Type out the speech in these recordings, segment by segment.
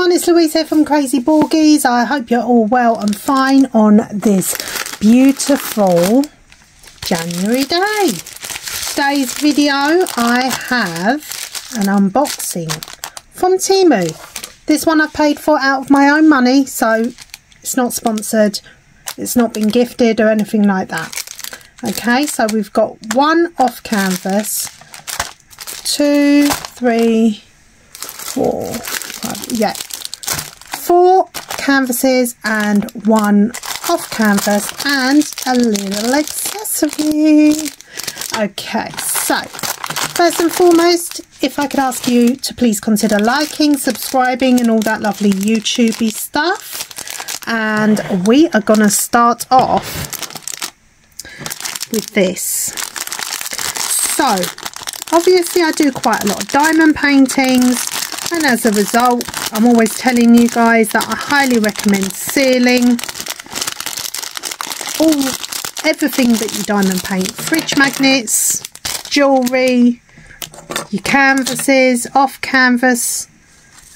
everyone, it's Louise here from Crazy Borgies. I hope you're all well and fine on this beautiful January day. Today's video I have an unboxing from Temu. This one I've paid for out of my own money, so it's not sponsored, it's not been gifted or anything like that. Okay, so we've got one off canvas, 2, 3, 4, 5, yeah, 4 canvases and one off canvas and a little accessory. Okay, so first and foremost, if I could ask you to please consider liking, subscribing and all that lovely YouTubey stuff. And we are going to start off with this. So obviously I do quite a lot of diamond paintings, and as a result I'm always telling you guys that I highly recommend sealing everything that you diamond paint: fridge magnets, jewellery, your canvases, off canvas.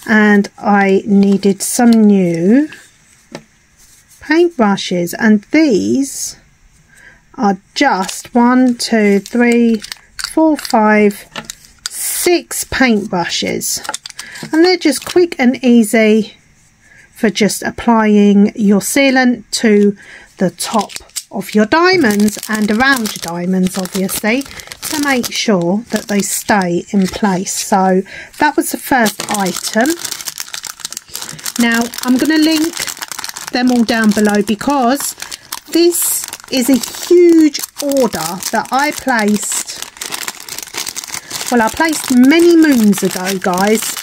And I needed some new paintbrushes, and these are just 1, 2, 3, 4, 5, 6 paintbrushes, and they're just quick and easy for just applying your sealant to the top of your diamonds and around your diamonds, obviously, to make sure that they stay in place. So that was the first item. Now I'm going to link them all down below because this is a huge order that I placed. Well, I placed many moons ago, guys,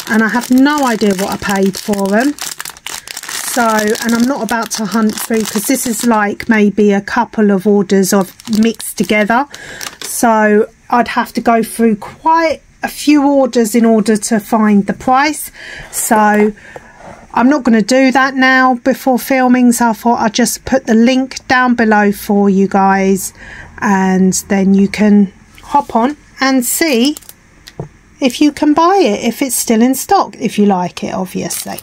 and I have no idea what I paid for them. So, and I'm not about to hunt through because this is like maybe a couple of orders of mixed together. So I'd have to go through quite a few orders in order to find the price. So I'm not going to do that now before filming, so I thought I'd just put the link down below for you guys, and then you can hop on and see if you can buy it, if it's still in stock, if you like it, obviously.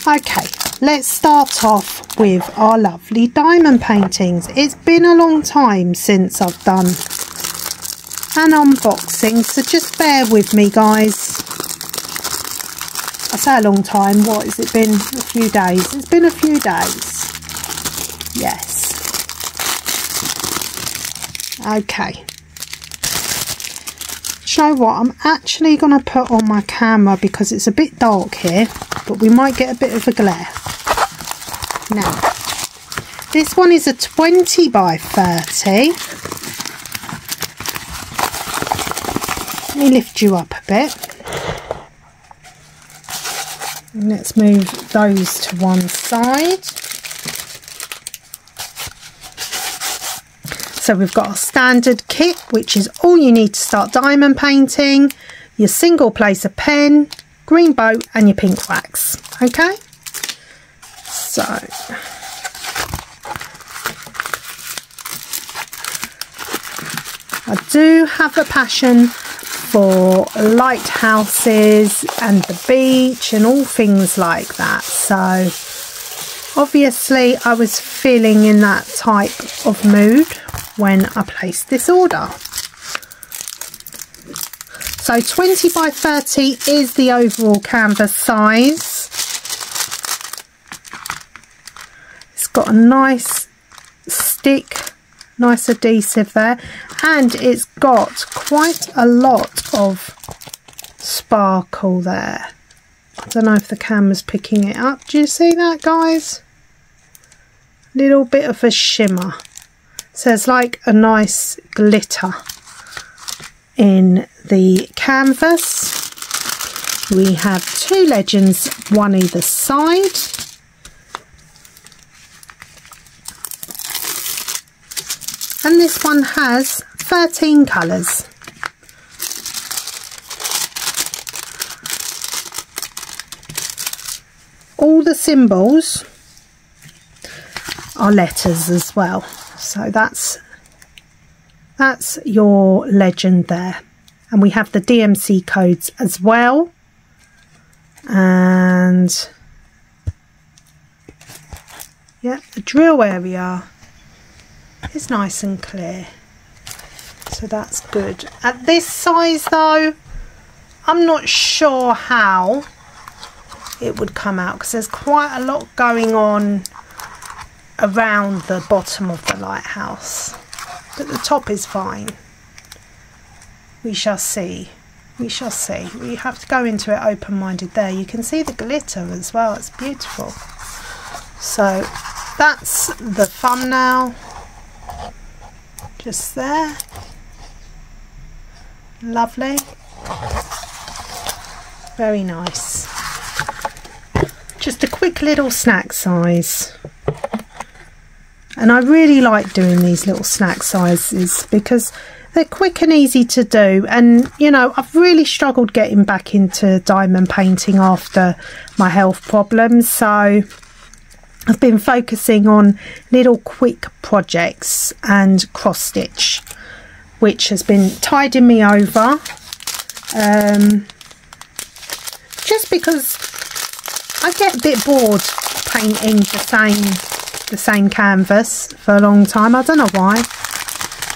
Okay, let's start off with our lovely diamond paintings. It's been a long time since I've done an unboxing, so just bear with me, guys. I say a long time, what has it been? A few days. It's been a few days. Yes. Okay. Do you know what? I'm actually going to put on my camera because it's a bit dark here, but we might get a bit of a glare. Now, this one is a 20 by 30. Let me lift you up a bit. Let's move those to one side. So we've got our standard kit, which is all you need to start diamond painting: your single placer pen, green boat and your pink wax. Okay, so I do have a passion for lighthouses and the beach and all things like that, so obviously I was feeling in that type of mood when I placed this order. So 20 by 30 is the overall canvas size. It's got a nice stick, nice adhesive there, and it's got quite a lot of sparkle there. I don't know if the camera's picking it up. Do you see that, guys? Little bit of a shimmer. So it's like a nice glitter in the canvas. We have 2 legends, one either side. And this one has 13 colours. All the symbols are letters as well. So that's your legend there. And we have the DMC codes as well. And yeah, the drill area is nice and clear, so that's good. At this size though, I'm not sure how it would come out because there's quite a lot going on around the bottom of the lighthouse, but the top is fine. We shall see. We shall see. We have to go into it open-minded. There you can see the glitter as well, it's beautiful. So that's the thumbnail just there. Lovely, very nice. Just a quick little snack size, and I really like doing these little snack sizes because they're quick and easy to do. And you know, I've really struggled getting back into diamond painting after my health problems, so I've been focusing on little quick projects and cross stitch, which has been tiding me over, just because I get a bit bored painting the same canvas for a long time. I don't know why,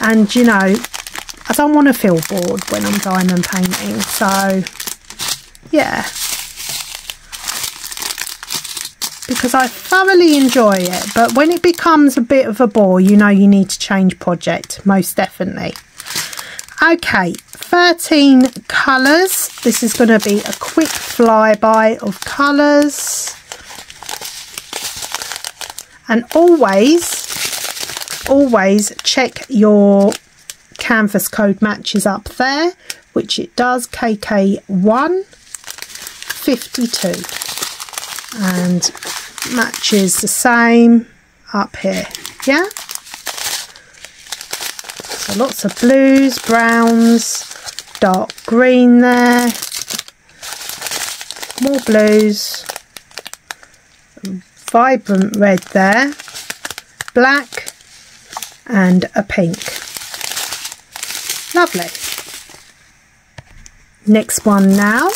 and you know, I don't want to feel bored when I'm diamond painting, so yeah, because I thoroughly enjoy it, but when it becomes a bit of a bore, you know, you need to change project, most definitely. Okay, 13 colours. This is going to be a quick flyby of colours. And always check your canvas code matches up there, which it does, KK152. And matches the same up here, yeah? So lots of blues, browns, dark green there, more blues, vibrant red there, black and a pink. Lovely. Next one now. I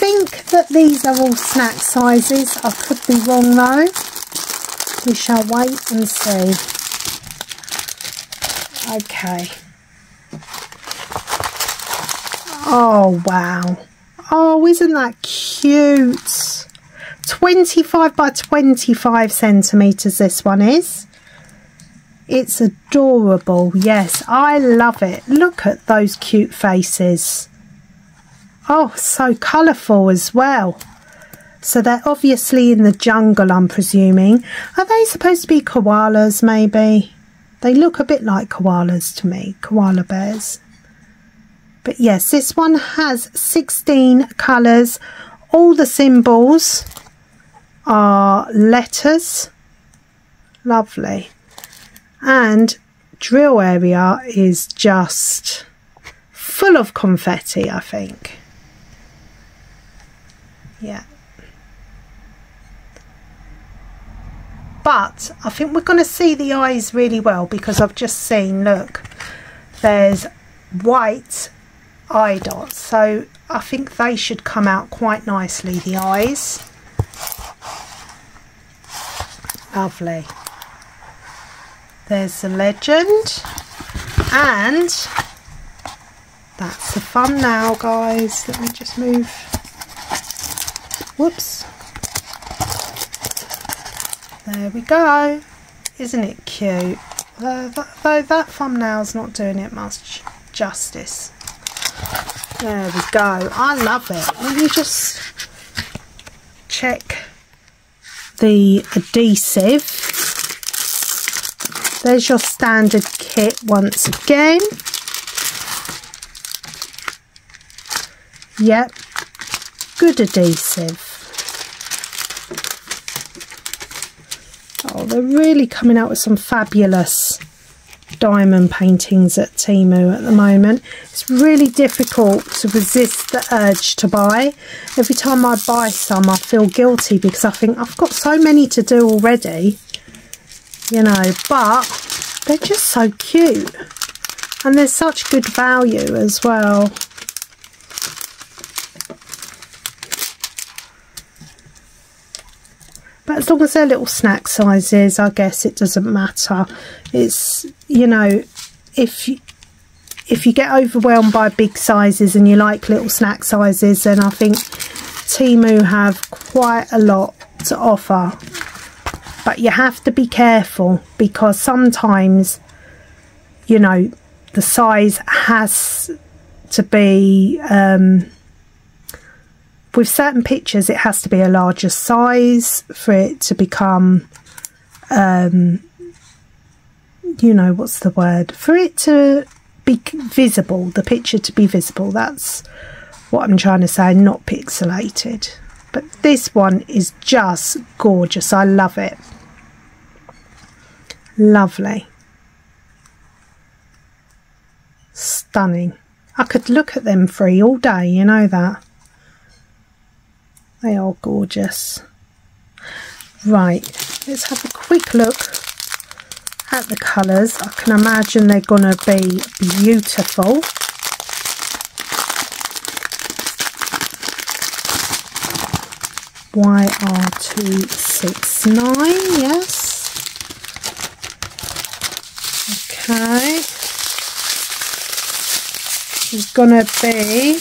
think that these are all snack sizes. I could be wrong though. We shall wait and see. Okay. Oh wow. Oh, isn't that cute? 25 by 25 centimeters this one is. It's adorable. Yes, I love it. Look at those cute faces. Oh, so colourful as well. So they're obviously in the jungle, I'm presuming. Are they supposed to be koalas maybe? They look a bit like koalas to me, koala bears. But yes, this one has 16 colours. All the symbols are letters. Lovely. And drill area is just full of confetti, I think. Yeah. But I think we're going to see the eyes really well because I've just seen, look, there's white eye dots. So I think they should come out quite nicely, the eyes. Lovely. There's the legend. And that's the thumbnail, guys. Let me just move. Whoops. There we go. Isn't it cute? Though that thumbnail's not doing it much justice. There we go. I love it. Let me just check the adhesive. There's your standard kit once again. Yep. Good adhesive. Oh, they're really coming out with some fabulous diamond paintings at Temu at the moment. It's really difficult to resist the urge to buy. Every time I buy some, I feel guilty because I think I've got so many to do already, you know, but they're just so cute and they're such good value as well. but as long as they're little snack sizes, I guess it doesn't matter. It's, you know, if you get overwhelmed by big sizes and you like little snack sizes, then I think Temu have quite a lot to offer. But you have to be careful, because sometimes, you know, the size has to be, with certain pictures it has to be a larger size for it to become, you know, what's the word, for it to be visible, the picture to be visible. That's what I'm trying to say, not pixelated. But this one is just gorgeous. I love it. Lovely. Stunning. I could look at them free all day, you know that. They are gorgeous. Right, let's have a quick look at the colours. I can imagine they're going to be beautiful. YR269, yes. Okay. There's going to be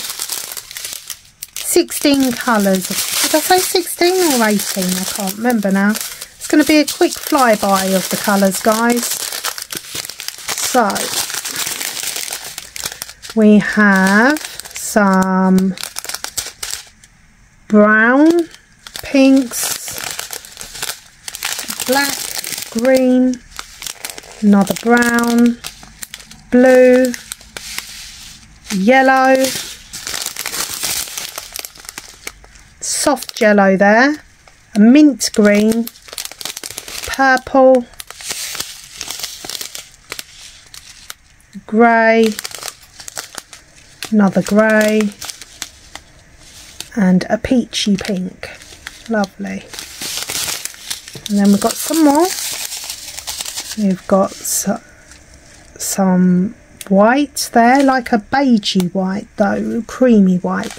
16 colours. Did I say 16 or 18? I can't remember now. It's going to be a quick flyby of the colours, guys. So, we have some brown, pinks, black, green, another brown, blue, yellow, soft yellow there, a mint green, purple, grey, another grey, and a peachy pink. Lovely. And then we've got some more. We've got some white there, like a beigey white though, creamy white,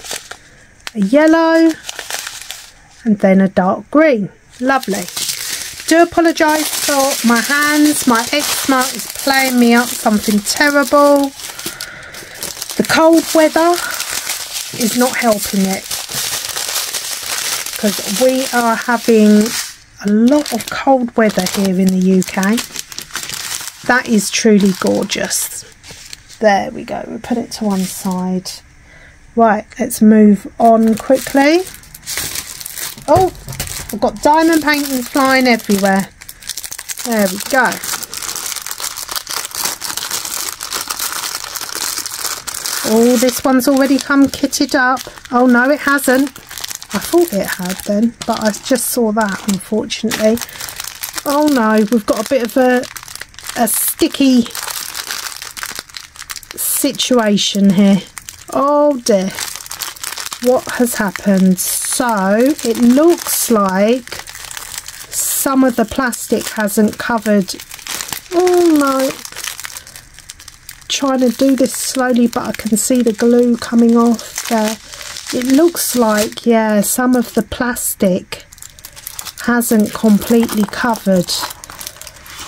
a yellow, and then a dark green. Lovely. Do apologise for my hands, my eczema is playing me up something terrible. The cold weather is not helping it, because we are having a lot of cold weather here in the UK. That is truly gorgeous. There we go, we'll put it to one side. Right, let's move on quickly. Oh, I've got diamond paintings flying everywhere. There we go. Oh, this one's already come kitted up. Oh no, it hasn't. I thought it had then, but I just saw that, unfortunately. Oh no, we've got a bit of a sticky situation here. Oh dear, what has happened? So it looks like some of the plastic hasn't covered. Oh no, trying to do this slowly, but I can see the glue coming off there. It looks like, yeah, some of the plastic hasn't completely covered.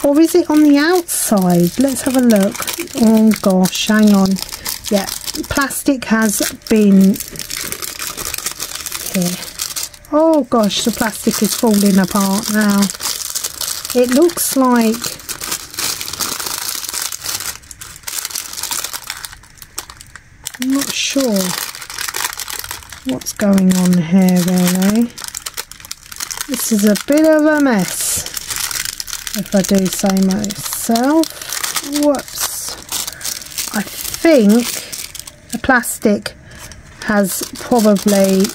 Or is it on the outside? Let's have a look. Oh gosh, hang on. Yeah, plastic has been here. Oh gosh, the plastic is falling apart now. It looks like I'm not sure what's going on here really. This is a bit of a mess, if I do say myself. Whoops. I think the plastic has probably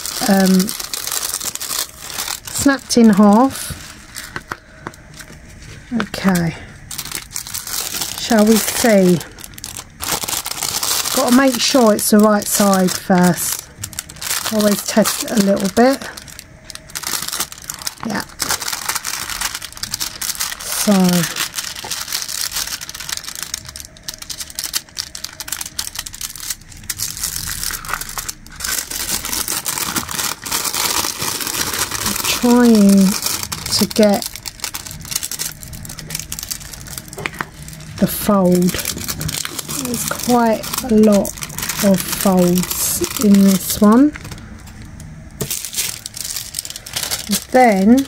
snapped in half. Okay, shall we see? Got to make sure it's the right side first. Always test it a little bit. Yeah. So trying to get the fold. There's quite a lot of folds in this one. Then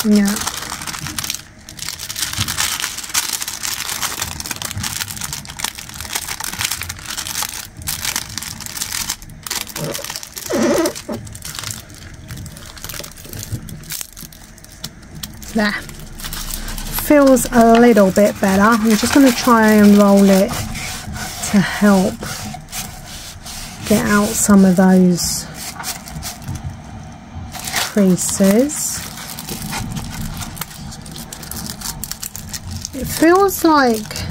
yeah, there, feels a little bit better. I'm just going to try and roll it to help get out some of those creases. It feels like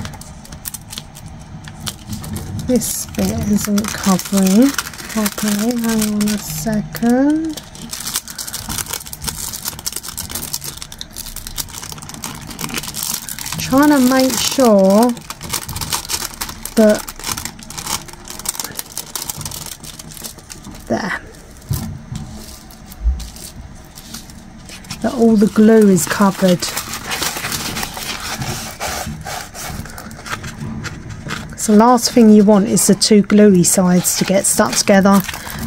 this bit isn't covering properly. Hang on a second. Trying to make sure that that all the glue is covered. So the last thing you want is the two gluey sides to get stuck together.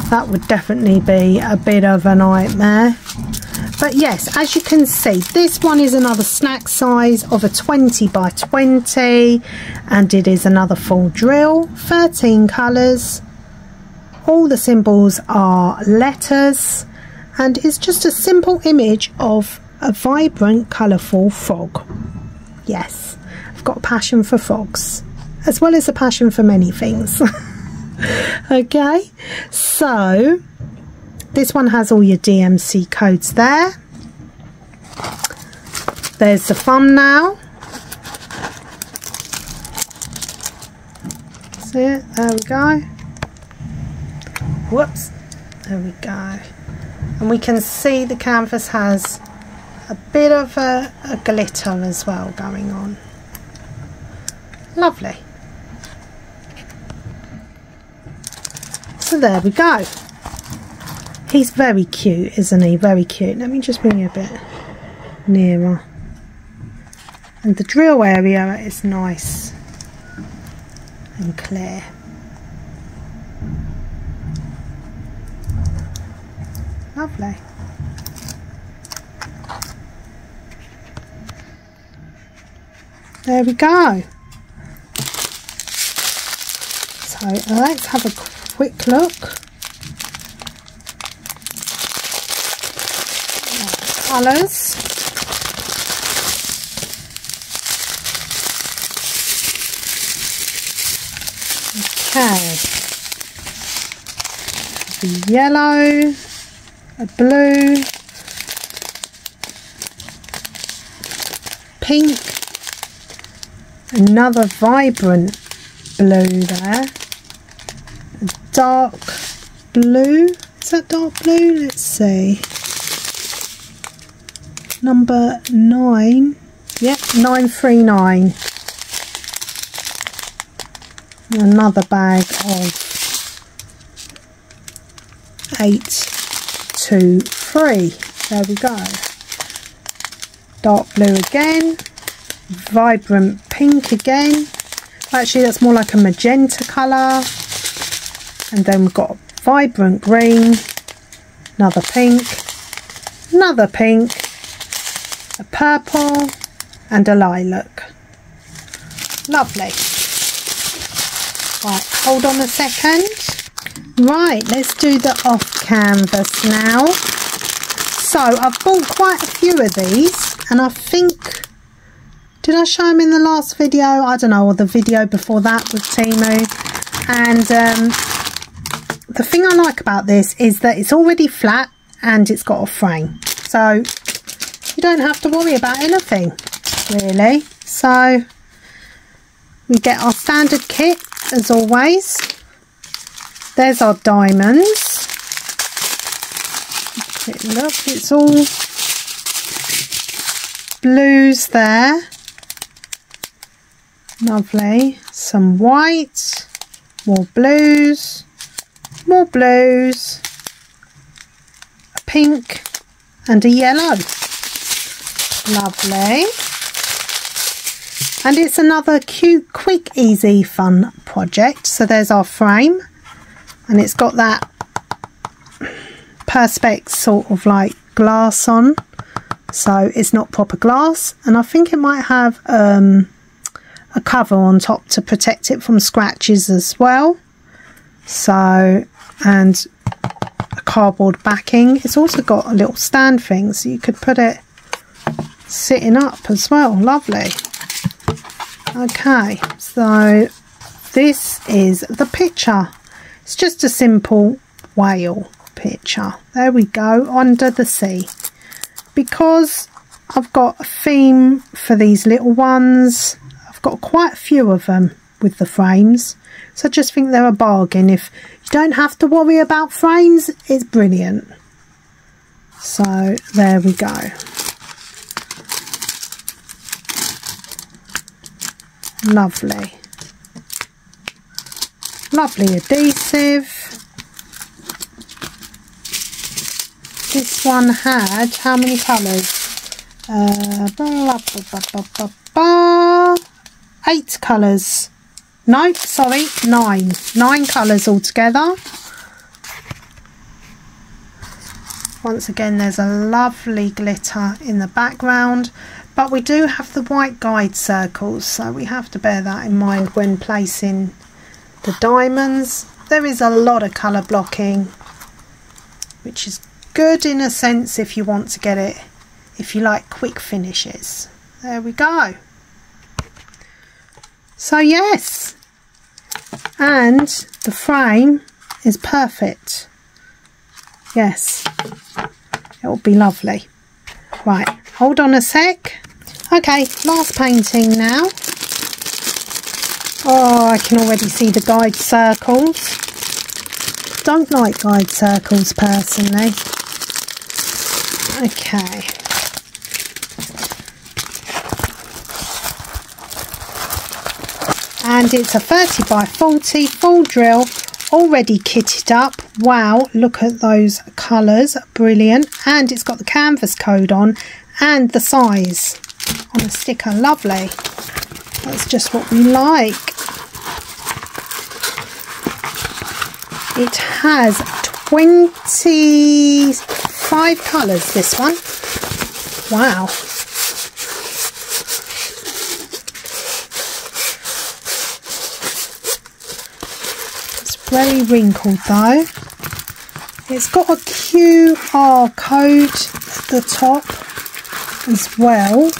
That would definitely be a bit of a nightmare. But yes, as you can see, this one is another snack size of a 20 by 20, and it is another full drill, 13 colours. All the symbols are letters, and it's just a simple image of a vibrant, colourful frog. Yes, I've got a passion for frogs, as well as a passion for many things. Okay, so this one has all your DMC codes there. There's the thumbnail. See it? There we go. Whoops. There we go. And we can see the canvas has a bit of a glitter as well going on. Lovely. So there we go. He's very cute, isn't he? Very cute. Let me just bring you a bit nearer. And the drill area is nice and clear. Lovely. There we go. So let's have a quick look. Colours. Okay. The yellow, a blue, pink, another vibrant blue there, a dark blue. Is that dark blue? Let's see. Number 9, yep, 939. Another bag of 823. There we go. Dark blue again, vibrant pink again. Actually, that's more like a magenta colour. And then we've got vibrant green, another pink, a purple, and a lilac. Lovely. Right, hold on a second. Right, let's do the off canvas now. So I've bought quite a few of these, and I think, did I show them in the last video? I don't know, or the video before that with Temu. And the thing I like about this is that it's already flat and it's got a frame, so you don't have to worry about anything really. So we get our standard kit as always. There's our diamonds. Look, it's all blues there. Lovely. Some white, more blues, more blues, a pink and a yellow. Lovely. And it's another cute, quick, easy, fun project. So there's our frame, and it's got that perspex sort of like glass on, so it's not proper glass, and I think it might have a cover on top to protect it from scratches as well. So, and a cardboard backing. It's also got a little stand thing, so you could put it sitting up as well. Lovely. Okay, so this is the picture. It's just a simple whale picture. There we go, under the sea. Because I've got a theme for these little ones, I've got quite a few of them with the frames, so I just think they're a bargain. If you don't have to worry about frames, it's brilliant. So there we go. Lovely. Lovely adhesive. This one had how many colours? 8 colours. No, sorry, 9. 9 colours altogether. Once again, there's a lovely glitter in the background. But we do have the white guide circles, so we have to bear that in mind when placing the diamonds. There is a lot of colour blocking, which is good in a sense if you want to get it, if you like quick finishes. There we go. So yes, and the frame is perfect. Yes, it'll be lovely. Right, hold on a sec. Okay, last painting now. Oh, I can already see the guide circles. Don't like guide circles personally. Okay. And it's a 30 by 40 full drill, already kitted up. Wow, look at those colours, brilliant. And it's got the canvas code on and the size on a sticker. Lovely. That's just what we like. It has 25 colours, this one. Wow. It's very wrinkled though. It's got a QR code at the top as well.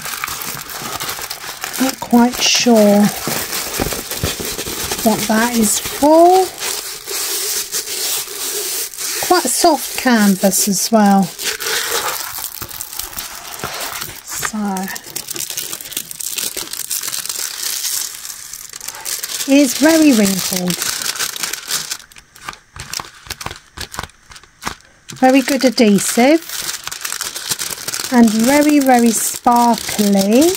Not quite sure what that is for. Quite a soft canvas as well. So it's very wrinkled. Very good adhesive and very, very sparkly.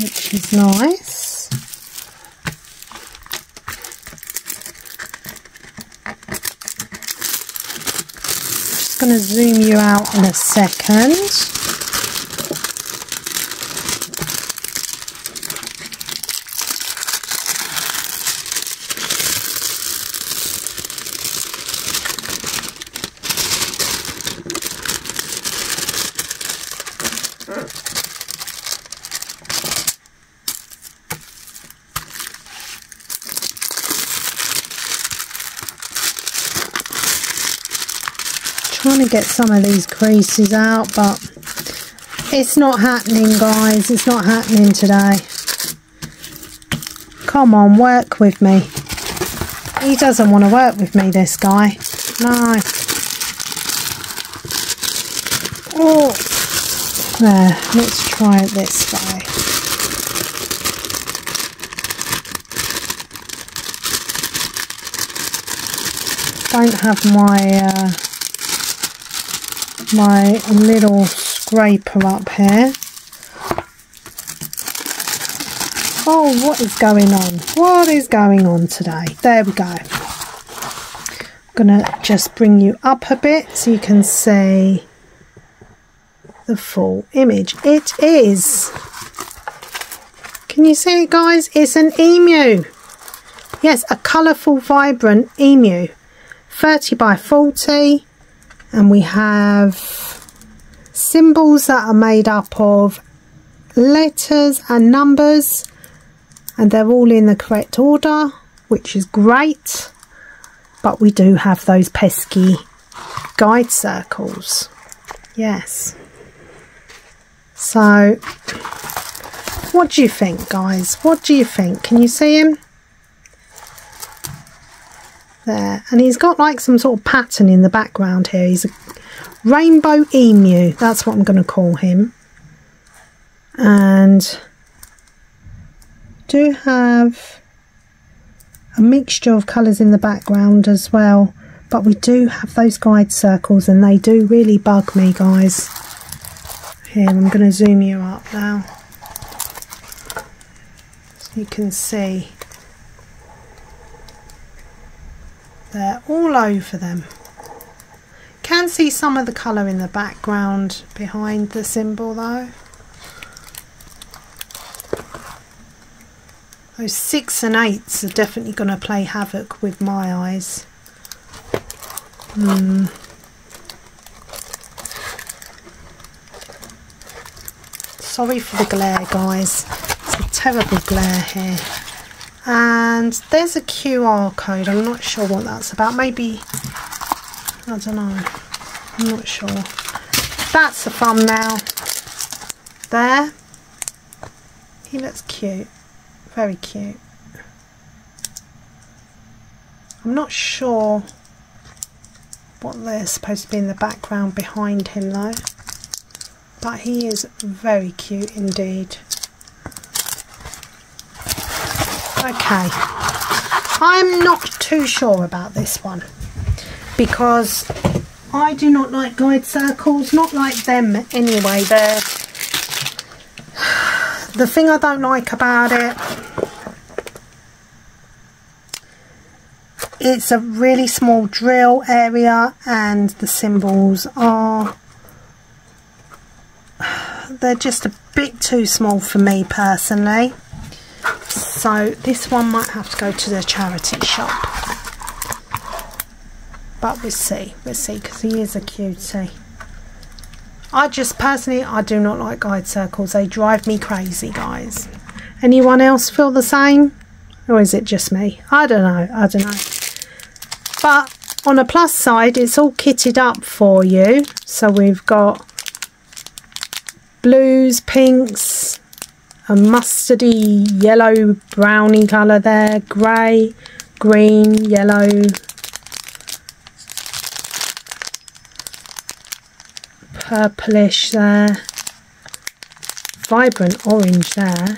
Which is nice. Just going to zoom you out in a second. Trying to get some of these creases out, but it's not happening, guys. It's not happening today. Come on, work with me. He doesn't want to work with me, this guy. No. Oh, there. Let's try it this way. Don't have my my little scraper up here. Oh, what is going on? What is going on today? There we go. I'm gonna just bring you up a bit so you can see the full image. It is, can you see it, guys? It's an emu. Yes, a colourful, vibrant emu. 30 by 40, and we have symbols that are made up of letters and numbers, and they're all in the correct order, which is great. But we do have those pesky guide circles. Yes. So what do you think, guys? What do you think? Can you see him there? And he's got like some sort of pattern in the background here. He's a rainbow emu, that's what I'm going to call him. And do have a mixture of colours in the background as well, but we do have those guide circles, and they do really bug me, guys. Here, I'm going to zoom you up now so you can see they're all over them. Can see some of the colour in the background behind the symbol though. Those 6 and 8s are definitely going to play havoc with my eyes. Sorry for the glare, guys. It's a terrible glare here. And there's a QR code. I'm not sure what that's about. Maybe, I don't know. I'm not sure. That's the thumbnail. There. He looks cute. Very cute. I'm not sure what they're supposed to be in the background behind him though. But he is very cute indeed. Okay. I'm not too sure about this one, because I do not like guide circles. Not like them anyway. They're the thing I don't like about it, it's a really small drill area, and the symbols are, they're just a bit too small for me personally. So this one might have to go to the charity shop. But we'll see, because he is a cutie. I just personally, I do not like guide circles. They drive me crazy, guys. Anyone else feel the same? Or is it just me? I don't know. But on a plus side, it's all kitted up for you. So we've got blues, pinks, a mustardy, yellow, browny colour there, grey, green, yellow, purplish there, vibrant orange there,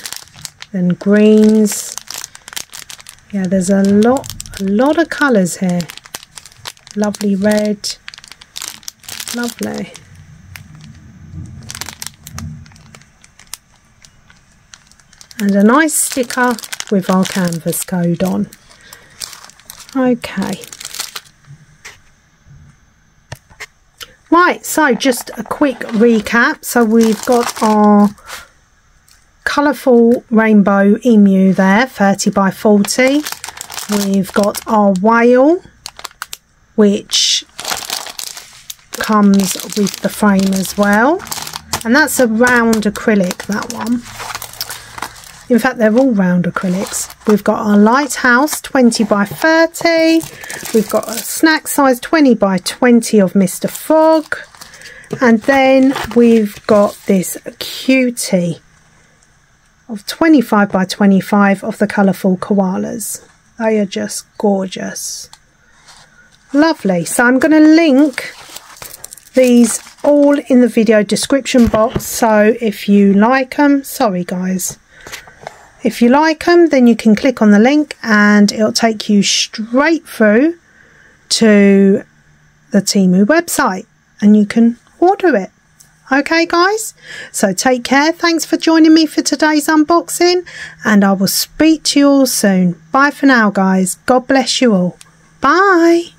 then greens. Yeah, there's a lot of colours here. Lovely red, lovely. And a nice sticker with our canvas code on. Okay. Right, so just a quick recap. So we've got our colourful rainbow emu there, 30 by 40. We've got our whale, which comes with the frame as well. And that's a round acrylic, that one. In fact, they're all round acrylics. We've got our lighthouse, 20 by 30. We've got a snack size, 20 by 20 of Mr. Frog. And then we've got this cutie of 25 by 25 of the colourful koalas. They are just gorgeous. Lovely. So I'm going to link these all in the video description box. So if you like them, sorry guys. If you like them, then you can click on the link and it'll take you straight through to the Temu website and you can order it. Okay guys, so take care. Thanks for joining me for today's unboxing, and I will speak to you all soon. Bye for now guys. God bless you all. Bye.